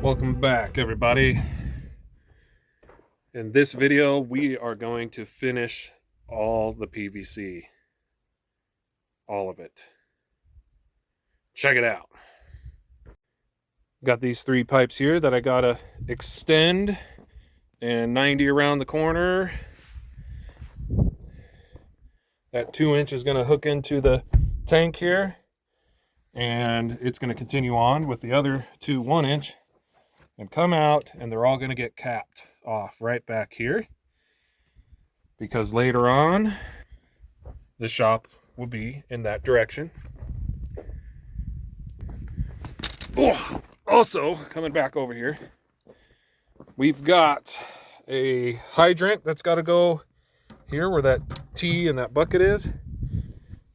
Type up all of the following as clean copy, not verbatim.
Welcome back, everybody. In this video, we are going to finish all the PVC. All of it. Check it out. Got these 3 pipes here that I gotta extend, and 90 around the corner. That 2-inch is gonna hook into the tank here, and it's gonna continue on with the other 2 1-inch and come out, and they're all gonna get capped off right back here, because later on the shop will be in that direction. Oh, also coming back over here, we've got a hydrant that's got to go here where that T and that bucket is,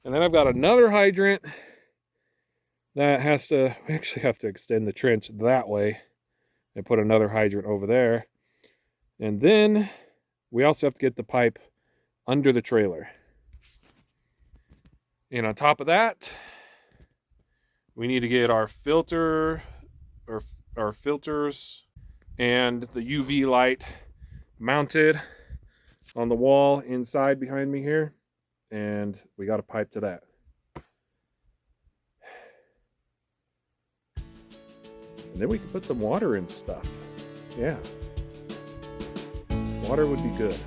and then I've got another hydrant that has to, we actually have to extend the trench that way and put another hydrant over there. And then we also have to get the pipe under the trailer. And on top of that, we need to get our filter, or our filters and the UV light mounted on the wall inside behind me here. And we got a pipe to that. And then we can put some water in stuff. Yeah. Water would be good.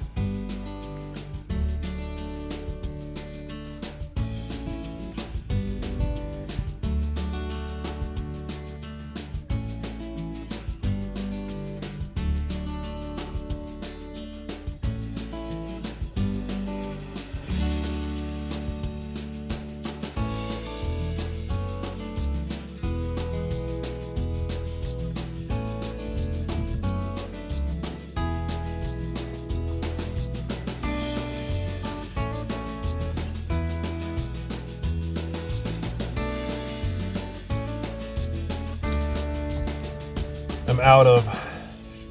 I'm out of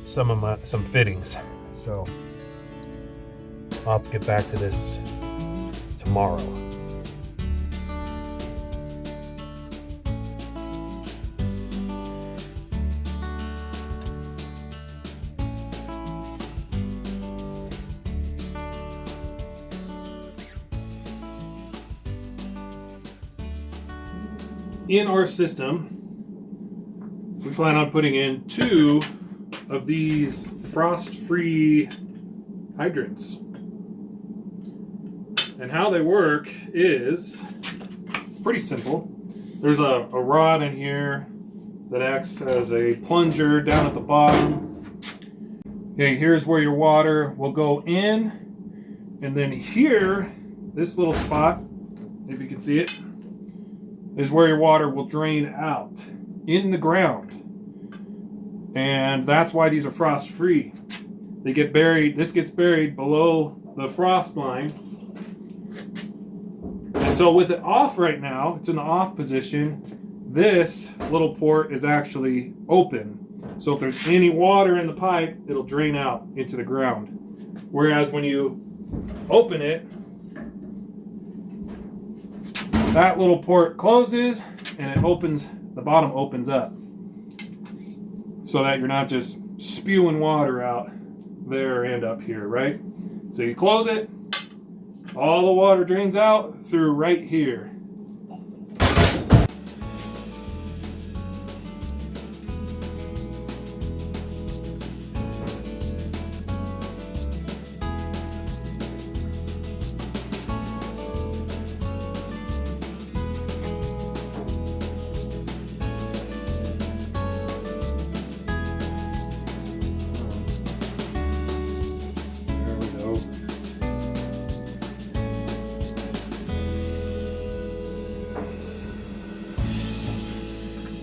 some fittings, so I'll have to get back to this tomorrow. In our system, we plan on putting in 2 of these frost-free hydrants. And how they work is pretty simple. There's a rod in here that acts as a plunger down at the bottom. Okay, here's where your water will go in. And then here, this little spot, if you can see it, is where your water will drain out in the ground. And that's why these are frost free. They get buried, this gets buried below the frost line. And so with it off right now, it's in the off position, this little port is actually open. So if there's any water in the pipe, it'll drain out into the ground. Whereas when you open it, that little port closes and it opens, the bottom opens up, so that you're not just spewing water out there and up here, right? So you close it, all the water drains out through right here.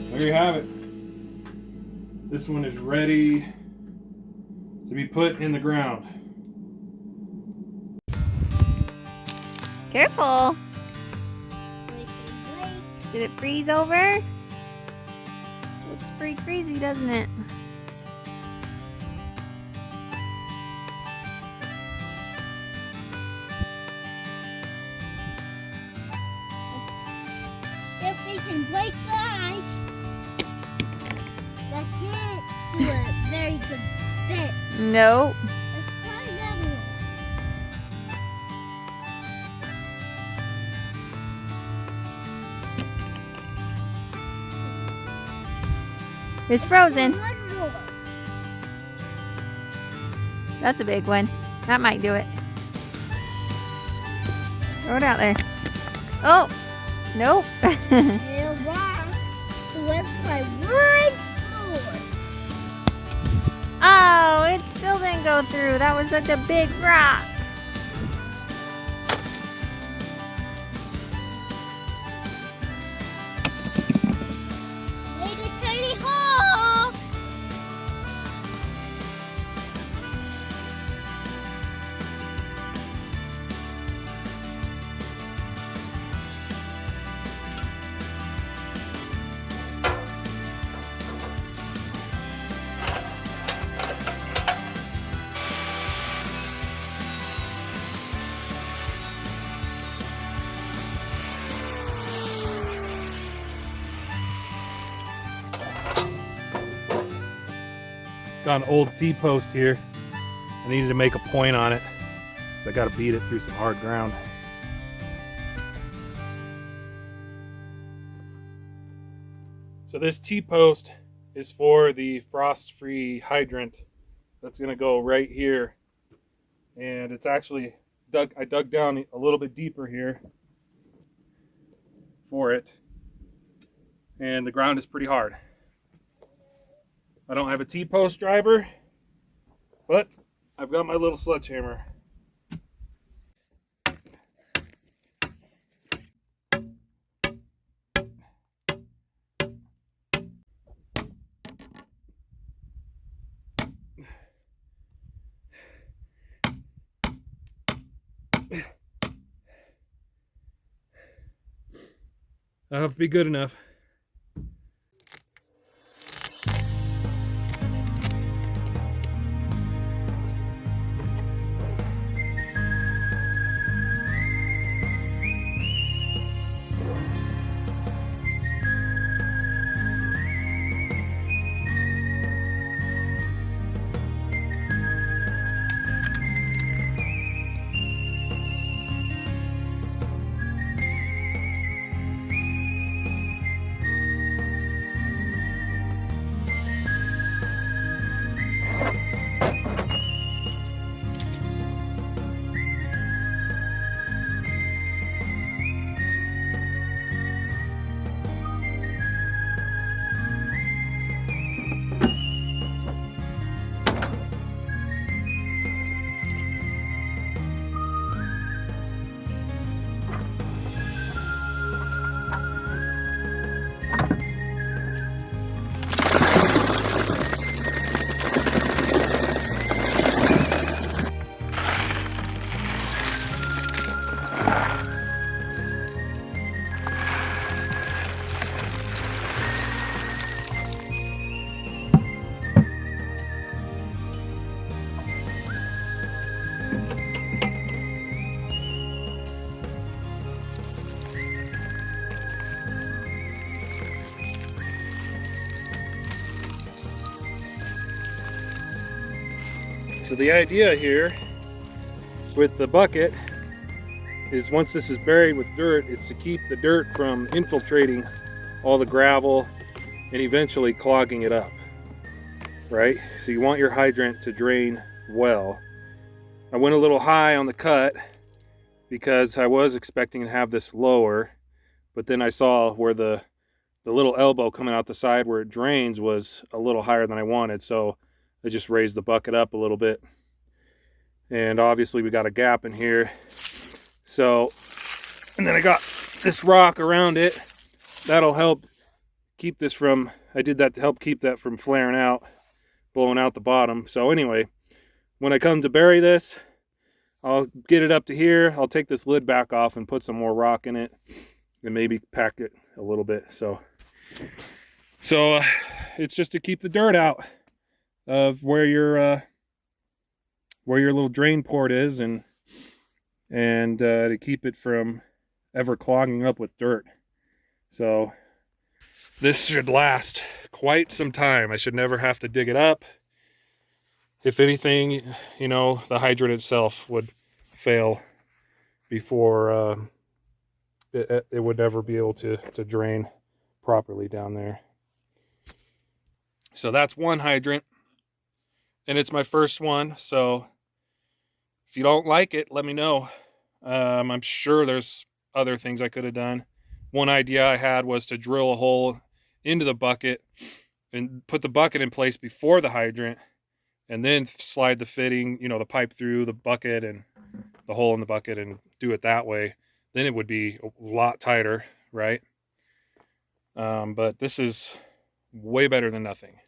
There you have it. This one is ready to be put in the ground. Careful. Did it freeze over? Looks pretty crazy, doesn't it? If we can break the ice, that's it. the vent. No. Let's try another one. It's frozen. One more. That's a big one. That might do it. Throw it out there. Oh, nope. It'll rock. So let's try one more. Oh, it still didn't go through. That was such a big rock. Make a tiny hole. Got an old T-post here. I needed to make a point on it, so I got to beat it through some hard ground. So this T-post is for the frost-free hydrant that's going to go right here. And it's actually I dug down a little bit deeper here for it. And the ground is pretty hard. I don't have a T-post driver, but I've got my little sledgehammer. That'll have to be good enough. So the idea here with the bucket is once this is buried with dirt, it's to keep the dirt from infiltrating all the gravel and eventually clogging it up, right? So you want your hydrant to drain well. I went a little high on the cut because I was expecting to have this lower, but then I saw where the little elbow coming out the side where it drains was a little higher than I wanted, so I just raised the bucket up a little bit. And obviously we got a gap in here. So, and then I got this rock around it. That'll help keep this from, I did that to help keep that from flaring out, blowing out the bottom. So anyway, when I come to bury this, I'll get it up to here. I'll take this lid back off and put some more rock in it and maybe pack it a little bit. So it's just to keep the dirt out of where your little drain port is, and to keep it from ever clogging up with dirt. So this should last quite some time. I should never have to dig it up. if anything, you know, the hydrant itself would fail before it would never be able to drain properly down there. So that's one hydrant, and it's my first one. So if you don't like it, let me know. I'm sure there's other things I could have done. One idea I had was to drill a hole into the bucket and put the bucket in place before the hydrant, and then slide the fitting, you know, the pipe through the bucket and the hole in the bucket and do it that way. Then it would be a lot tighter, right? But this is way better than nothing.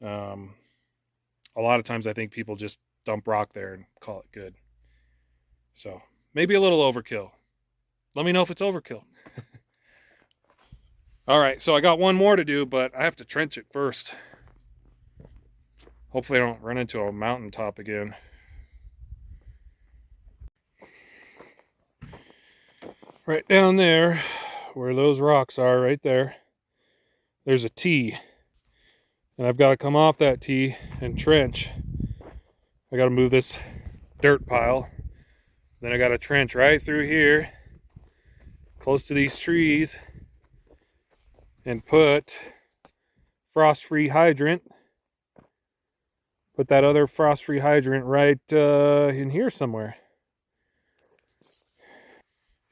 A lot of times I think people just dump rock there and call it good. So maybe a little overkill. Let me know if it's overkill. All right, so I got one more to do, but I have to trench it first. Hopefully I don't run into a mountaintop again. Right down there, where those rocks are, right there, there's a T. And I've got to come off that T and trench. I got to move this dirt pile. Then I got to trench right through here, close to these trees, and put frost-free hydrant. Put that other frost-free hydrant right in here somewhere.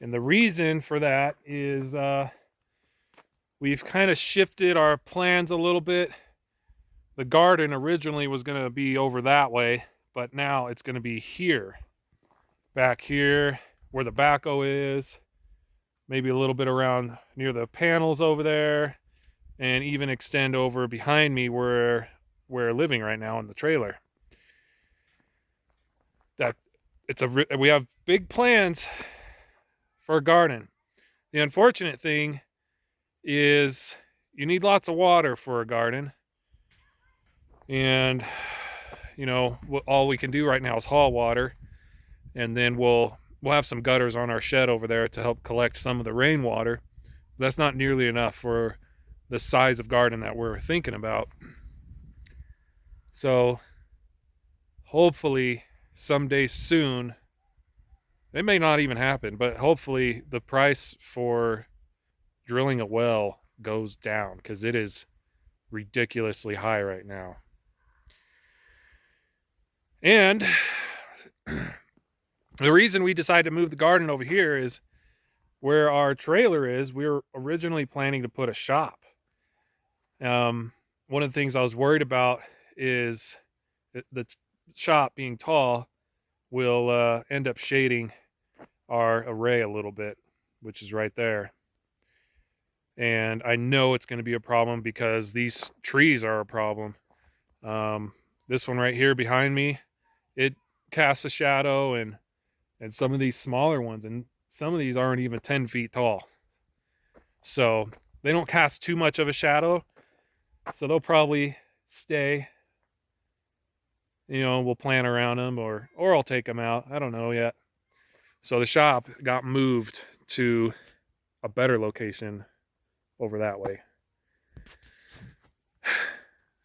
And the reason for that is we've kind of shifted our plans a little bit. The garden originally was going to be over that way, but now it's going to be here. Back here where the backhoe is. Maybe a little bit around near the panels over there. And even extend over behind me where we're living right now in the trailer. We have big plans for a garden. The unfortunate thing is you need lots of water for a garden. And, you know, all we can do right now is haul water. And then we'll have some gutters on our shed over there to help collect some of the rainwater. That's not nearly enough for the size of garden that we're thinking about. So hopefully someday soon, it may not even happen, but hopefully the price for drilling a well goes down, because it is ridiculously high right now. And the reason we decided to move the garden over here is where our trailer is. We were originally planning to put a shop. One of the things I was worried about is the shop being tall will end up shading our array a little bit, which is right there. And I know it's going to be a problem because these trees are a problem. This one right here behind me, it casts a shadow, and some of these smaller ones, and some of these aren't even 10 feet tall. So they don't cast too much of a shadow. So they'll probably stay. You know, we'll plant around them, or I'll take them out. I don't know yet. So the shop got moved to a better location over that way.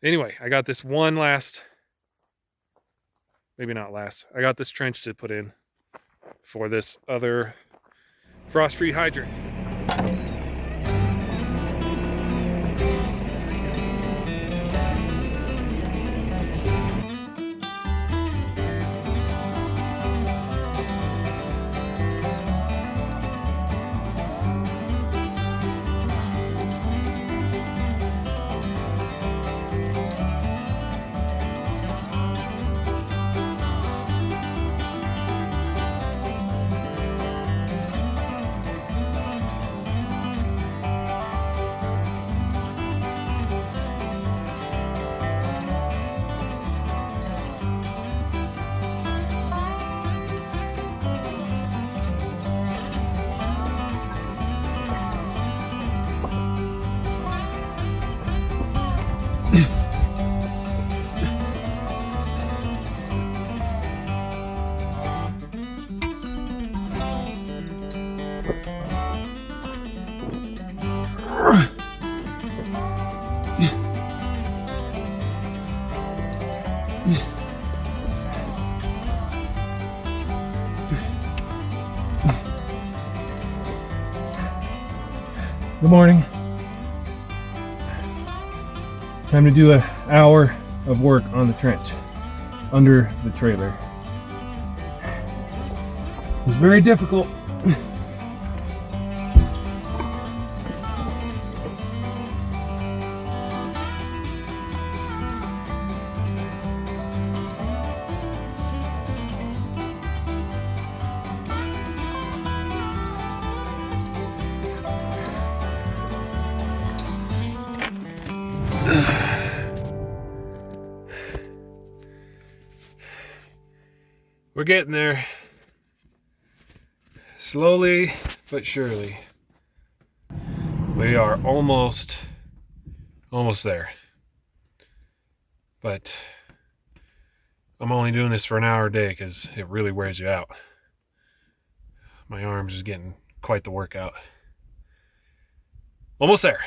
Anyway, I got this one last, maybe not last, I got this trench to put in for this other frost-free hydrant. Good morning. Time to do an hour of work on the trench under the trailer. It's very difficult. We're getting there. Slowly but surely. We are almost there. But I'm only doing this for an hour a day because it really wears you out. My arms is getting quite the workout. Almost there.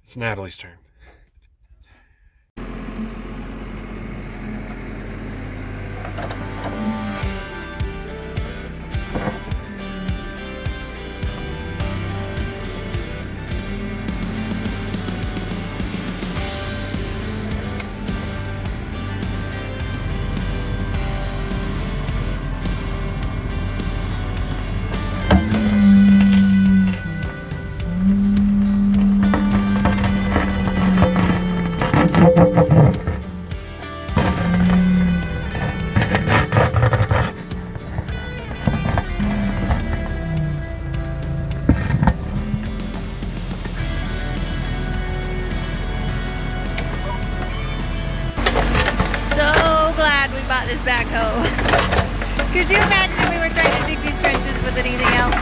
It's Natalie's turn. We bought this backhoe. Could you imagine if we were trying to dig these trenches with anything else?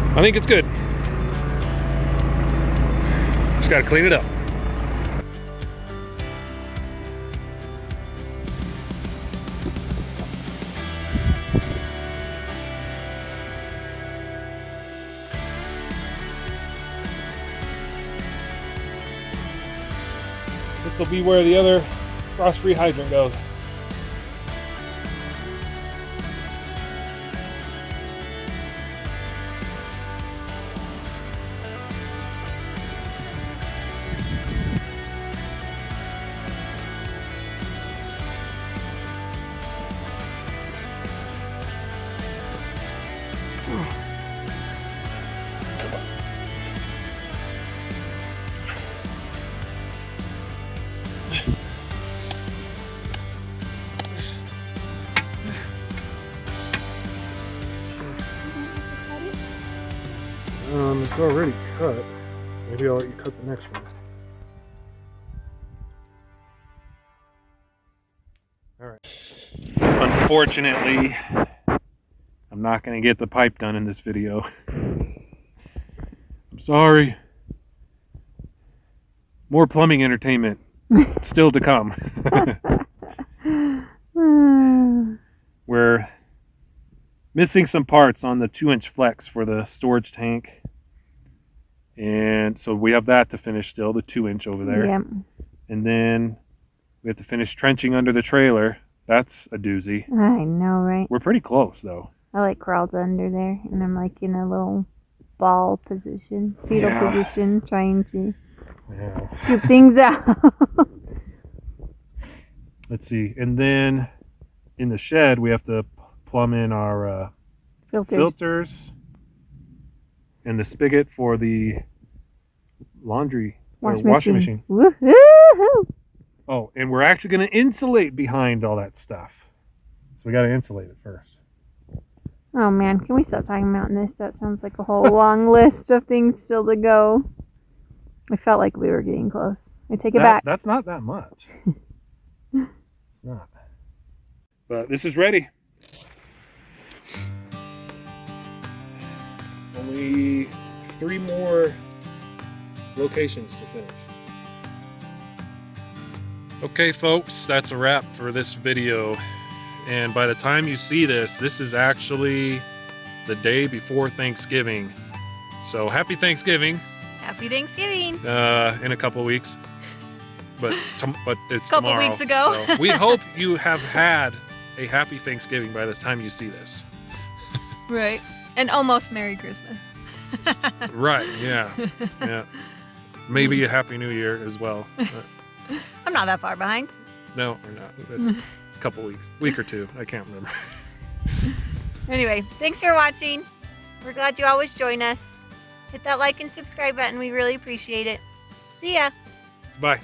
I think it's good. Just gotta clean it up. This will be where the other frost-free hydrant goes. It's already cut. Maybe I'll let you cut the next one. Alright. Unfortunately, I'm not going to get the pipe done in this video. I'm sorry. More plumbing entertainment still to come. We're missing some parts on the 2-inch flex for the storage tank. And so we have that to finish still, the 2-inch over there. Yep. And then we have to finish trenching under the trailer. That's a doozy. I know, right? We're pretty close, though. I like crawled under there, and I'm like in a little ball position, fetal position, trying to scoop things out. Let's see. And then in the shed, we have to plumb in our filters. and the spigot for the laundry or Washing washing machine. machine. Woohoo! Oh, and we're actually going to insulate behind all that stuff. So we got to insulate it first. Oh man, can we stop talking about this? That sounds like a whole long list of things still to go. I felt like we were getting close. I take it back. That's not that much. It's not. But this is ready. Only 3 more locations to finish. Okay folks, that's a wrap for this video. And by the time you see this, this is actually the day before Thanksgiving. So happy Thanksgiving. Happy Thanksgiving. In a couple of weeks. But it's Couple tomorrow. weeks ago. So we hope you have had a happy Thanksgiving by the time you see this. Right. And almost Merry Christmas. Right, yeah. Yeah. Maybe a Happy New Year as well. I'm not that far behind. No, we're not. It's a couple weeks. Week or two. I can't remember. Anyway, thanks for watching. We're glad you always join us. Hit that like and subscribe button. We really appreciate it. See ya. Bye.